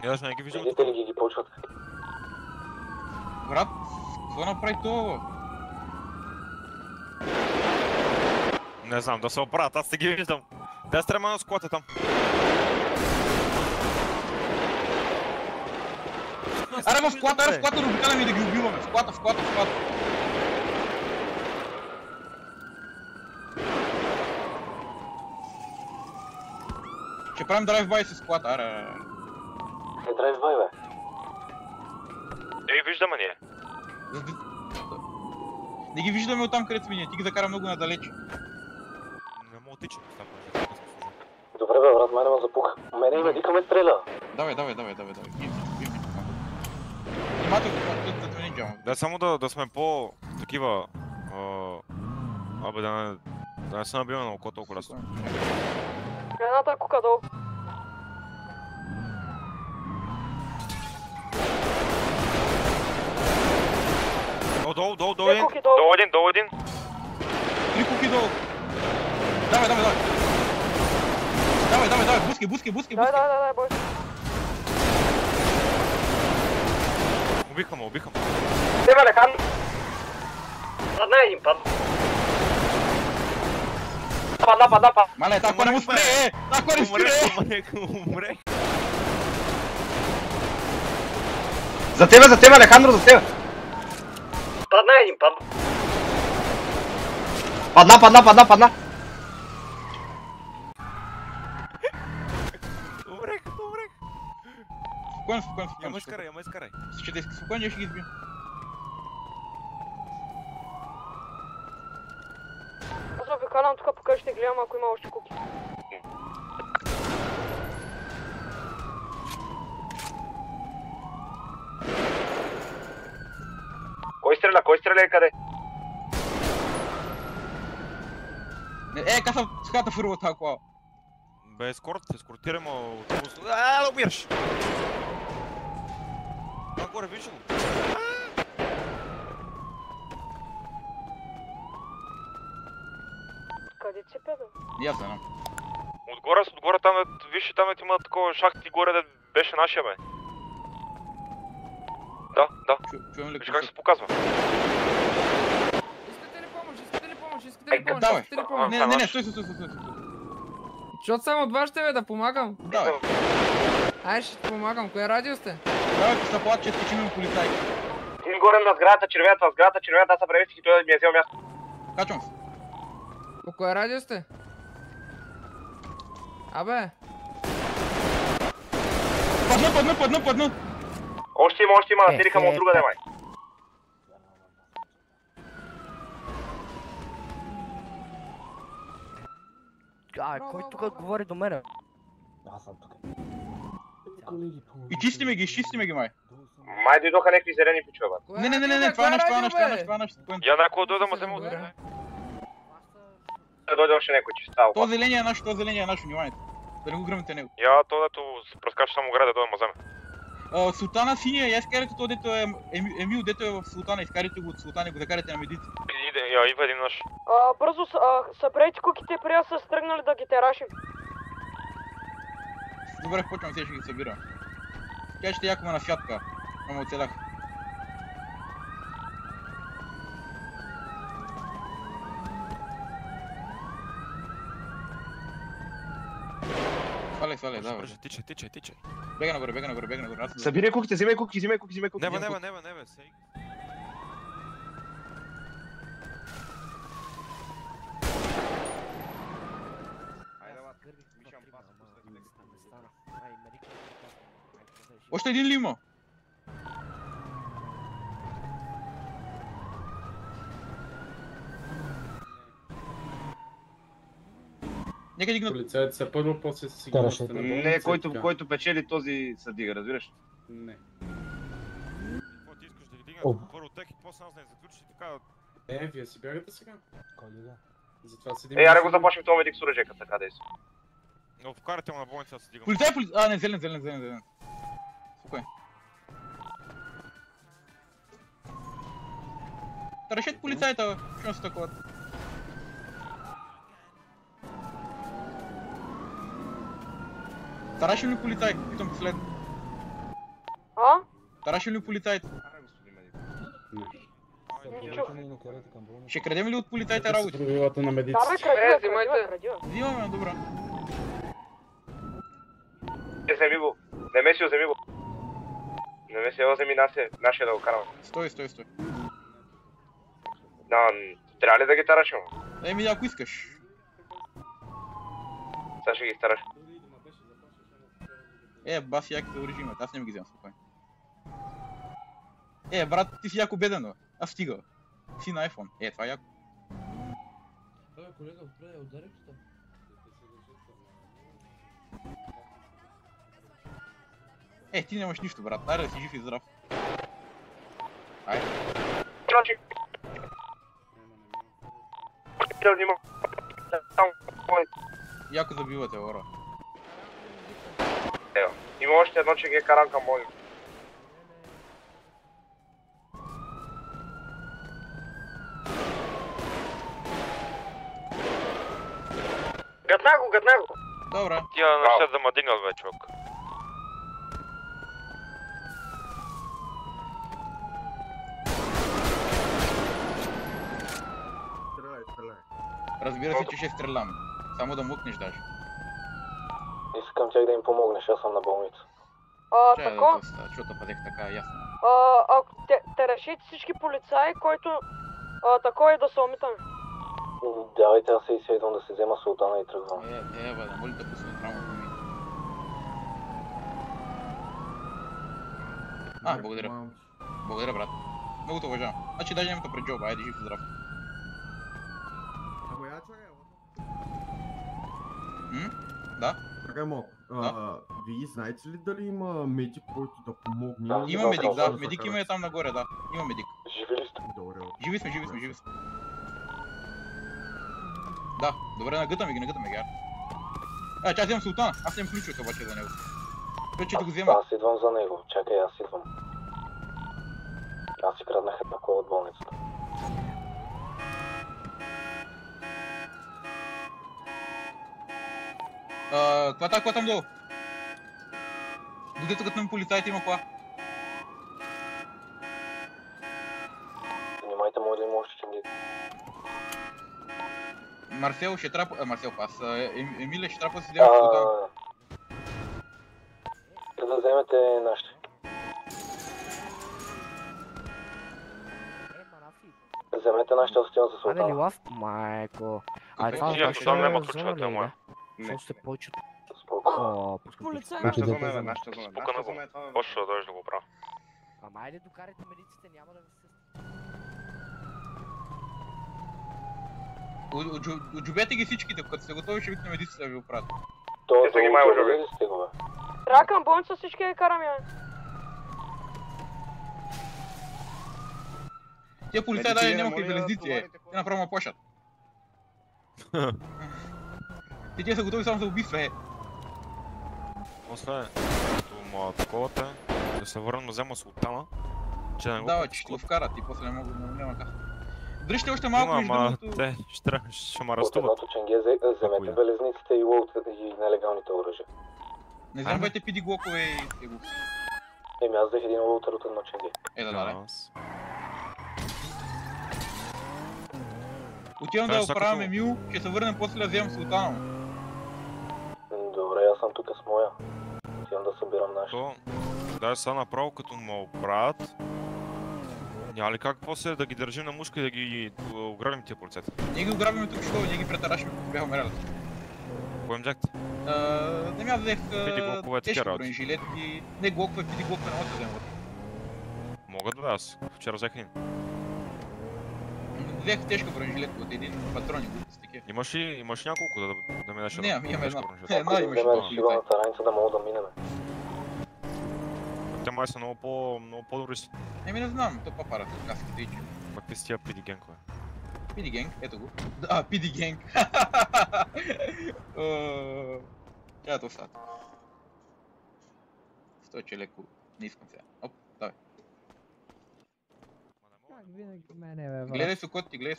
Я даже не ги виждам. Видите ли ги почват? Брат, какво направи това? Не знам, да се оправят, аз те ги виждам. Дай стрема на сквата там. Аре в склата да обикаляме и да ги убиваме. В склата. Ще правим драйв-бай с склата, аре. Е, драйв-бай, бе. Не ги виждаме ние. Не ги виждаме оттам, където сме ние, ти ги закара много надалеч. Не мога тичам. Добре, бе, брат, мене ме запуха. Мене и медика стреля. Давай. Внимателно, да не джамам. Да, само да сме по такива... Абе, да не се набиваме на око толкова лесно. Едната кука долу. Долу Две един. куки долу. Долу един. 3 куки долу. Давай. Давай, буски. Дай, бой. Убиха. Дева, лекан! Падна един, падна. Падна. Мале, тако не му спре, Умре. За тебе, Алехандро, за тебе! Падна един, падна. Умрех. Спокойно. Я ме изкарай. Ще спокойно, ще ги избим. Аз обикалям тук по къщите, гледам ако има още куки. Кой стреля и къде? Ската фърва тази кола. Бе, ескортираме автобус. Да умираш! Горе, виж го. Къде ти педа? Я знам. Отгоре там, виж, там има такова шахти горе, да беше нашия, бе. Да. Чувам ли Виж как се показва. Искате ли помощ? Давай. Не, стой. Защото само от вас ще бе да помагам. Давай. Ай, ще ти помагам. Кое радио сте? Давай, се плат, че скачим полицай. Един горе на сградата червената, аз се превестих и той ми е взел място. Качвам се. По кое радио сте? Абе. Падна. Още има, натериха му от друга май. Кой тук говори до мене? Аз съм тук. И изчистиме ги, май. Май дойдоха някакви зелени пичове. Не, това е наш. Я някой дойде, ма се му отземе. Дойде още някой, че става. То зеления е наш, вниманието. Да не го гръмите него. Я то, дето прескача само града, дойде ма вземе. Султана синия, я изкарайте то, дето е Емил, дето е в Султана, изкарайте го от Султана и го закарайте на медици. Идва един наш. Бързо съберете куките преди да са стръгнали да ги терашим. Добре, почвам, сега ще ги събирам. Тя ще яко ме на святка, ама оцелях. Сваляй, давай. Тичай. Бега нагоре. Събирай куките, взимай куки. Не, сей. Още един ли има? Нека дигнат. Полицаите са първо, после си сигурността на болница. Не, който печели, този се дига, разбираш? Не. Какво ти искаш да ги дигнат? Първо тех и после нас не заключиш и така. Не, вие си бягате сега. Кой да? Затова седим... Аре го започнем това медик с оръжека, така да е. Но вкарате му на болница да се дигам. Полицай. Не, зелен. Спокойно. Решете полицайта, що се такова? Тарашим ли полицай? Питам последно. А? Караше ли полицаите? Ще крадем ли от полицаите работи? Правилата на Да, бе, медиците. крадива. Взимаме, добра. Вземи го. Не ме си вземи го. Не ме си вземи нашия да го караме. Стой. Да, трябва ли да ги тарашим? Еми, ако искаш. Сега ще ги стараш. Баси яките оръжия, аз не ми ги вземам спокойно. Брат, ти си яко беден, бе. Аз стига. Си на iPhone. Това е яко. Колега, отпред, ударих ли? Ти нямаш нищо, брат. Айде да си жив и здрав. Айде. Чочик. Да внимавам. Яко забивате, ора. Ево. Има още едно, че ги е каран към мой. Гътна го. Добре. Тия неща да ма дигнат бе, човек. Разбира се, че ще стрелям. Само да мукнеш даже. Искам тях да им помогнеш, аз съм на болница. Тако? Защото пазех така, ясно. Ако те решите всички полицаи, който тако е да се омитаме. Давайте, аз се изследвам да се взема султана и тръгвам. Бе, да моли да пусне рамото ми. Благодаря. Благодаря, брат. Много те уважавам. Значи даже нямам пред джоба, айде жив и здрав. Да? Чакай малко. Вие знаете ли дали има медик, който да помогне? Има медик, да. Медик има там нагоре, да. Има медик. Живи ли сте? Добре. Живи сме. Да, добре, нагътаме ги, чай вземам султана. Аз имам ключовете обаче за него. Вече да го взема. Аз идвам за него. Чакай, аз идвам. Аз си краднах една кола от болницата. Каква там долу? Додето като ми полицаите има кола. Внимайте, може да има още ченгит. Марсел ще трябва... Марсел пас. Емилия ще трябва да си взема султана. Да вземете нашите. Вземете нашите, аз отивам за султана. Абе, лилав, майко. Няма ключовете, е моя. Защо се повече? Споко. Полицаи. Нашата зона е, нашата зона. Спукана го. Почва да дойдеш да го правя. Ама айде докарайте медиците, няма да ви се... Отжубете ги всичките, като сте готови ще викнем медиците да ви оправят. Това Те ги май ужави. ли сте го, бе? Трябва към болница всички да караме. Тия полицаи даже нямаха и железници, Те направо ме плашат. Тия са готови само за убийства, После, като му таковата, да се върна да взема султана, че не го Да, че ще го вкарат и после няма как. Дръжте още малко между другото. те ще ме От арестуват. едното ченге вземете белезниците и и нелегалните оръжия. Не вземайте пиди глокове и его. Еми аз взех един лоутър от едно ченге. Да. Отивам да оправяме Мил, ще се върнем после да вземем султана му. Добре, аз съм тук с моя. Отивам да събирам нашите. Дай сега направо като му оправят. Няма ли как после да ги държим на мушка и да ги ограбим тия полицаите? Ние ги ограбиме тук, защото ние ги претарашим, като бяха умерали. Кой им взехте? Не ми аз взех тежки работи. бронежилетки. Не глокове, пиди глокове не могат да вземат. Могат да, аз вчера взех един. Взех тежка бронежилетка от един патрони, които са такива. Имаш няколко да ми даш Не, имаме една. Ако да вземем шибаната раница да мога да минем. Те май са много по-добри си. Еми не знам, то па-парат от каските и че. Пак ти си тия пиди генкове. Пиди генг, ето го. Пиди генг. Тя да остат. Стой, че леко не искам сега. Оп, давай. Гледай сокотти,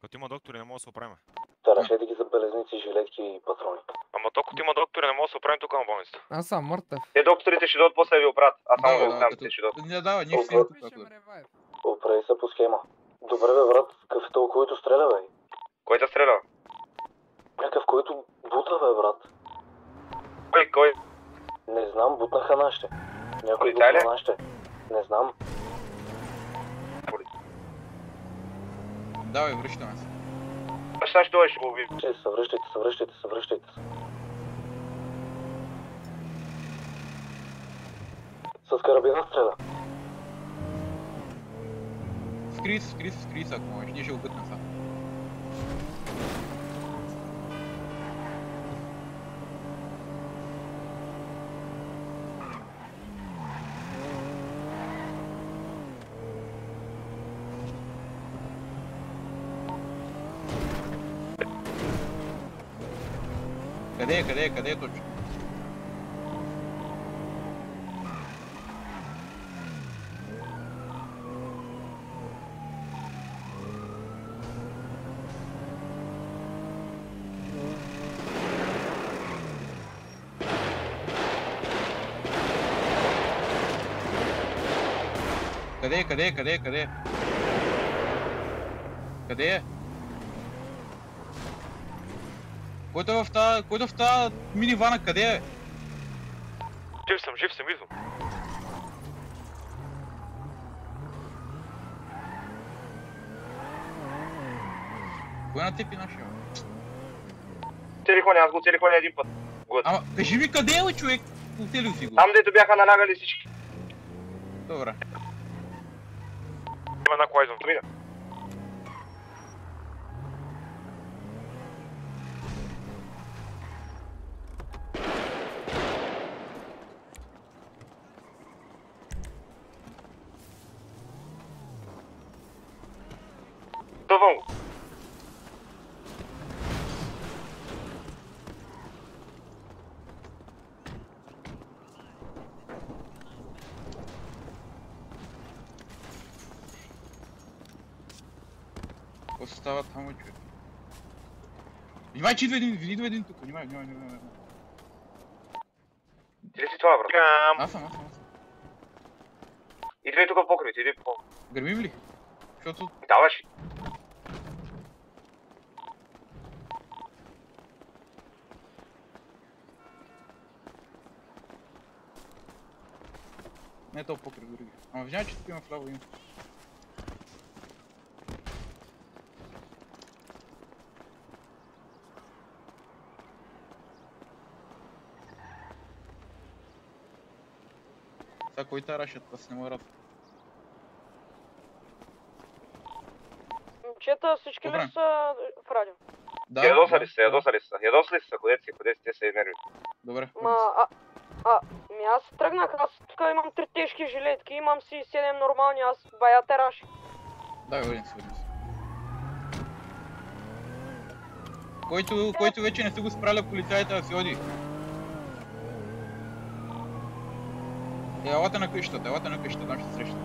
Като има доктори не мога да се оправим. Тарашете ги за белезници, жилетки и патрони. Ама толкова има доктори, не мога да се оправим тук на болницата. Аз съм мъртъв. Те докторите ще дойдат после да ви оправят. Аз само Давай, го знам, като... те ще дойдат. Не, давай, ние ще сидим тук. Пишем ревайв. Оправи се по схема. Добре бе, брат, какъв е толкова, който стреля, бе? Кой те стреля? Някакъв, който бута, бе, брат. Кой? Не знам, бутнаха нашите. Някой Полицай ли? бутна нашите. Не знам. Давай, връщаме се. Сега ще дойде, ще го убим. Съвръщайте се. С карабина стреля. Скри се, ако можеш. Ние ще го гътнем сега. Къде е точно? Къде е? Който е в тази минивана, къде е? Жив съм, идвам. Кой на теб и нашия? Аз го телефоня един път. Ама, кажи ми къде е, човек? Отелил си го. Там дето бяха налягали всички. Добре. Има една кола идвам. Тъвам го. Какво се става там, човек? Внимай, че идва един тук. Внимай. Ти ли си това, брат? Аз съм. Идвай тук покрит, иди по... Гърмим ли? Защото... Даваш. Не е толкова покрив дори. Ама виждам, че тук има вляво им. Сега кой тарашат, аз не мога рад. Момчета, всички ли Добре. са в радио? Да, Ядосали са, ходете си, те са нерви. Добре. Аз тръгнах, аз тук имам 3 тежки жилетки, имам си 7 нормални, аз бая тераш. Давай, водим се. Който вече не са го справили полицаите да си оди. Елате на къщата, там ще се среща.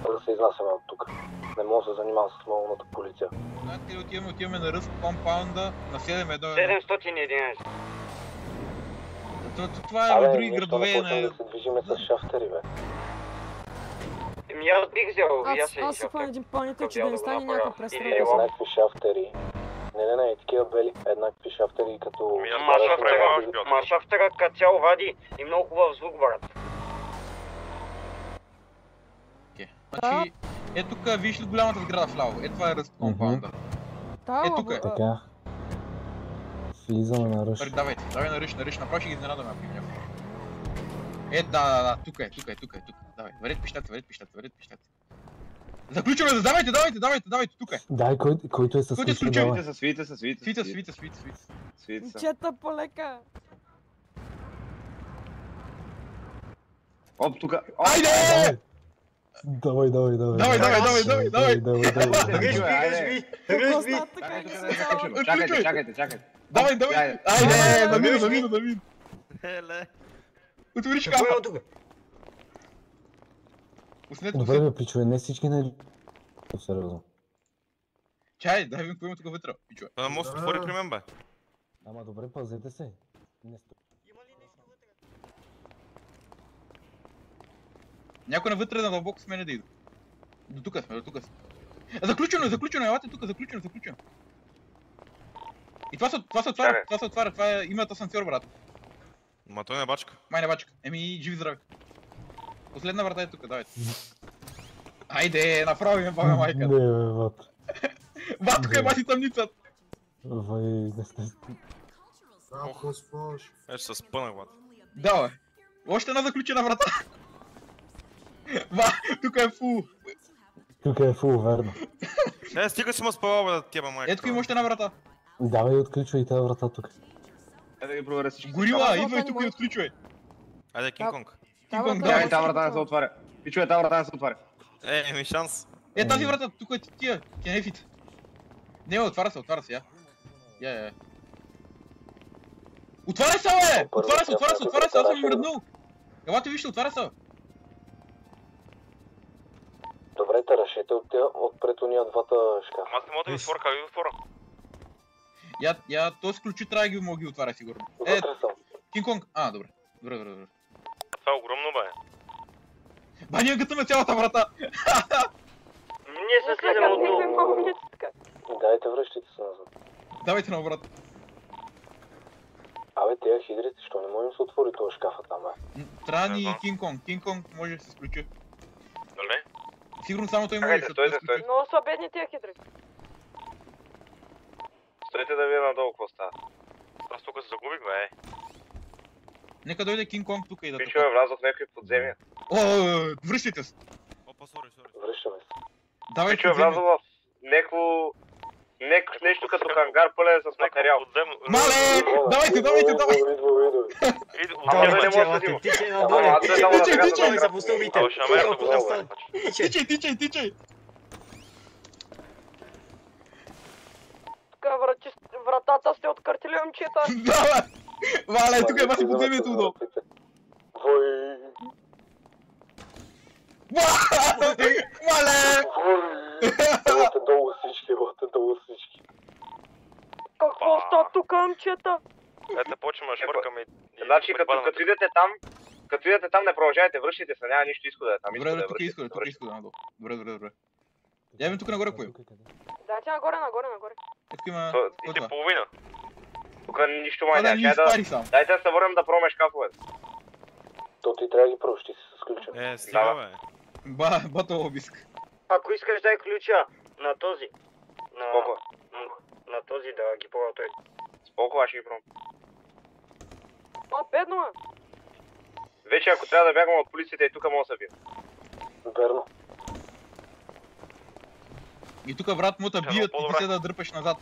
Да се изнасяме от тук. Не мога да се занимавам с малната полиция. Знаете ли, отиваме на Ръст компаунда на 7-1. 711. Това е в други градове на... Да се движиме с шафтери, бе. Аз бих взел, Аз си хвана един пълнител, че да не стане някаква престрелка. Еднакви шафтери. Не, такива бели. Еднакви шафтери като... Шафтера като цяло вади и много хубав звук, брат. Значи, е тук, виж ли голямата сграда вляво? Е това е Ръст компаунда. Е тук е. Така. Слизаме на ръж. Давай на ръж, направо ще ги изненадаме, ако има. Е, да, тук е. Давай, вървете пищата. Заключваме, давайте, тук е. Дай, който е с Който е с ключа? Свита. Момчета, полека! Оп, тук. Айде! Давай. Чакайте. Давай! Айде, намин! Отвори шкафа! Пуснете Добре, бе, причуе, не всички не... Сериозно. Чай, дай ми поема тук вътре, пичове. Той мост отвори при мен, бе. Ама добре, пазете се. Не сто... Някой навътре на дълбоко с мене да иде. До тук сме, до тук сме. Заключено, елате тук, заключено. И това се отваря, това е, има асансьор, брат. Ма той не бачка. Май не бачка. Еми, живи здрави. Последна врата е тук, давайте. Айде, направи ме бага майка. Не, бе, бат. Бат, тук е бати тъмницата. Вай, не сте... Ще се спънах, бат. Да, бе. Още една заключена врата. Ба, тук е фул. Тук е фул, верно. Стига си ма спавал, бе, да тяба майка. Ето има още една врата. Давай, отключвай тази врата тук. Да ги проверя всички. Горила, идвай тук и отключвай. Айде, Кинг Конг. Кинг-Конг, Чакай, да. тази врата не се отваря. Пичове, тази врата не се отваря. Ми шанс. Е, тази врата, тук е тия, кенефите. Не, отваря се, я. Я. Отваря се, бе! Отваря се, аз съм им мръднал. Елате вижте, отваря се. Добре, тарашете отпред уния двата шкафа. Аз не мога да ви отворя, как ви отворя? Я, този ключи трябва да ги мога ги отваря сигурно. Вътре съм. Кинг-Конг, добре. Това е огромно, бе. Ба, ние гътаме цялата врата. Ние се слизаме отдолу. Дайте, връщайте се назад. Давайте на обратно. Абе, тия хидрите, що не можем да се отвори този шкафа там, бе? Трябва ни Кинг-Конг. Кинг-Конг може да се сключи. Дали? Сигурно само той може, Чакайте, защото стойте, той сключи. Много са бедни тия хитри. Стойте да видя надолу какво става. Аз тук се загубих, бе. Нека дойде Кинг-Конг тук и да Пичове, влязох в някакви подземия. Връщайте се. Опа, сори. Връщаме се. Давай Пичове, влязох в някакво... нещо като хангар пълен с материал. Мале! Давайте! Ама да не може да взима. Ама аз не само да сега да Тичай, заграбя. Тичай! Тук вратата сте откъртили, момчета. Да, бе! Вале, тук е баси подземието удобно. Вой! Мале! Елате долу всички. Какво ста тук, момчета? Ето почваме да швъркаме и... Значи, като идете там, не продължавайте, връщайте се, няма нищо изхода е там. Добре, тук е изхода надолу. Добре. Я ми тук нагоре поем. Дайте нагоре. Ето има... Иде половина. Тук нищо май Това да няма. ни изпари само. Дайте да се върнем да пробваме шкафовете. То ти трябва да ги прощи си с ключа. Стига, бе. Батъл обиск. Ако искаш дай ключа на този. Споко. На този да ги пробва той. Споко, аз ще ги пробвам. Бедно е. Вече ако трябва да бягам от полицията и тук мога да се бия. Верно. И тук врат му те бият и ти се да дърпаш назад.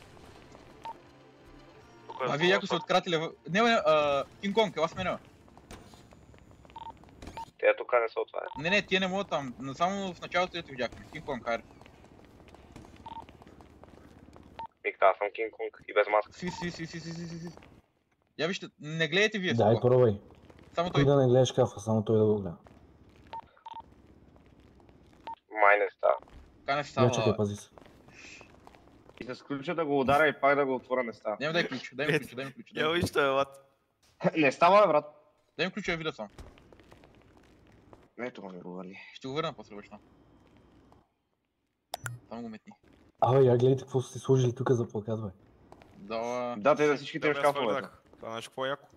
Вие яко се откратили... Не, Кинг-Конг, ела с мене. Те тук не се отварят. Не, тия не могат там. Но само в началото ето видяхме. Кинг-Конг, хайде. Аз съм Кинг-Конг и без маска. Си. Я вижте, не гледайте вие Дай, сега. пробвай. Само той. Ти да не гледаш шкафа, само той да го гледа. Май не става. Така не Я става. чакай, пази се. И с ключа да го ударя и пак да го отворя не става. Няма дай ключ, дай ми ключ. Я вижте, елат. Не става, бе, брат. Дай ми ключ, я видя сам. Ето ме го върни. Ще го върна после бачна. Само го метни. Абе, я гледайте какво са си сложили тук за плакат, бе. Да, те за всичките шкафовете. Това нещо по-яко.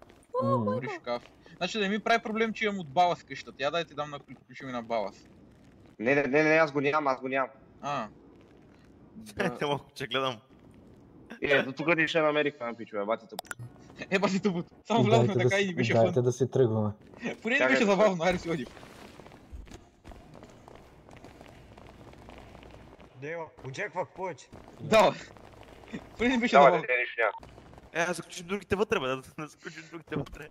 Добри шкаф. Значи да не ми прави проблем, че имам от балас къщата. Я дай ти дам на ключа ми на балас. Не, аз го нямам. Не мога, че гледам. До тук ни ще намерих на пичове, батите. Баси тъбут. Само влязме така и ни беше фън. Дайте да си тръгваме. Поне ни беше забавно, айде си оди. Дева, очаквах повече. Да, поне ни беше Давай, забавно. нищо няма. Да заключим другите вътре, бе, да заключим другите вътре.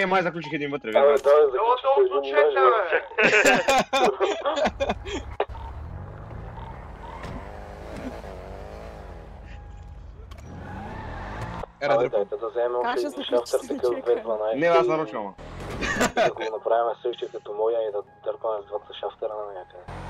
Май заключих един вътре, Абе, вие. давай, заключите един мъж, бе. Абе, дайте да вземем още един шафтър такъв 2.12. Не, аз нарочвам. Да го направим също като моя и да дърпаме с двата шафтера на някъде.